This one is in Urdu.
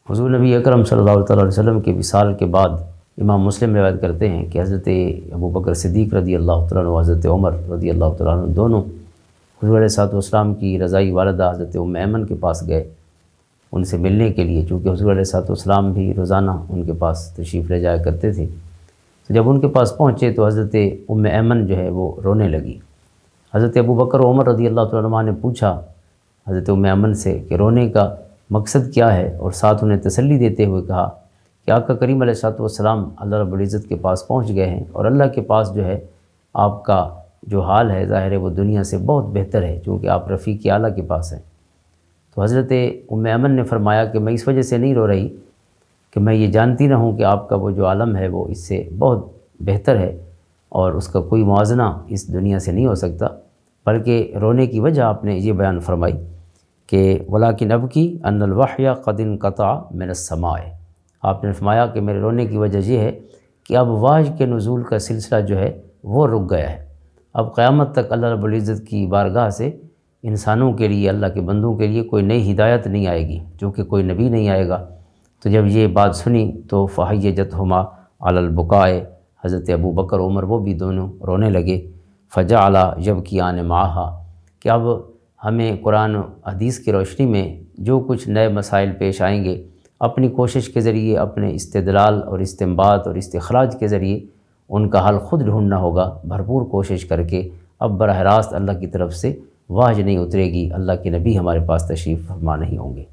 حضور نبی اکرم صلی اللہ تعالیٰ علیہ وسلم کے وصال کے بعد امام مسلم روایت کرتے ہیں کہ حضرت ابو بکر صدیق رضی اللہ تعالیٰ عنہ و حضرت عمر رضی اللہ تعالیٰ عنہ دونوں حضور علیہ السلام کی رضائی والدہ حضرت ایمن کے پاس گئے ان سے ملنے کے لیے، چونکہ حضور علیہ السلام بھی روزانہ ان کے پاس تشریف لے جایا کرتے تھے۔ تو جب ان کے پاس پہنچے تو حضرت ایمن جو ہے وہ رونے لگی۔ حضرت ابو بکر و عمر رضی اللہ تعالیٰ عنہ نے پوچھا حضرت ایمن سے کہ رونے کا مقصد کیا ہے، اور ساتھ انہیں تسلی دیتے ہوئے کہا کہ آقا کریم علیہ السلام اللہ رب العزت کے پاس پہنچ گئے ہیں، اور اللہ کے پاس جو ہے آپ کا جو حال ہے ظاہر ہے وہ دنیا سے بہت بہتر ہے، چونکہ آپ رفیق اعلیٰ کے پاس ہیں۔ تو حضرت ایمن نے فرمایا کہ میں اس وجہ سے نہیں رو رہی کہ میں یہ جانتی نہ ہوں کہ آپ کا وہ جو عالم ہے وہ اس سے بہت بہتر ہے اور اس کا کوئی موازنہ اس دنیا سے نہیں ہو سکتا، بلکہ رونے کی وجہ آپ نے یہ بیان فرمائی کہ ولیکن ابکی ان الوحی قد انقطع من السماء۔ آپ نے فرمایا کہ میرے رونے کی وجہ یہ ہے کہ اب وحی کے نزول کا سلسلہ جو ہے وہ رک گیا ہے۔ اب قیامت تک اللہ رب العزت کی بارگاہ سے انسانوں کے لیے، اللہ کے بندوں کے لیے کوئی نئی ہدایت نہیں آئے گی، چونکہ کوئی نبی نہیں آئے گا۔ تو جب یہ بات سنی تو فحیجتہما علی البکاء، حضرت ابو بکر عمر وہ بھی دونوں رونے لگے۔ فجعل یبکیان معہا، کہ اب ہمیں قرآن و حدیث کی روشنی میں جو کچھ نئے مسائل پیش آئیں گے اپنی کوشش کے ذریعے، اپنے استدلال اور استنباط اور استخراج کے ذریعے ان کا حل خود ڈھونڈنا ہوگا، بھرپور کوشش کر کے۔ اب براہ راست اللہ کی طرف سے وحی نہیں اترے گی، اللہ کے نبی ہمارے پاس تشریف فرما نہیں ہوں گے۔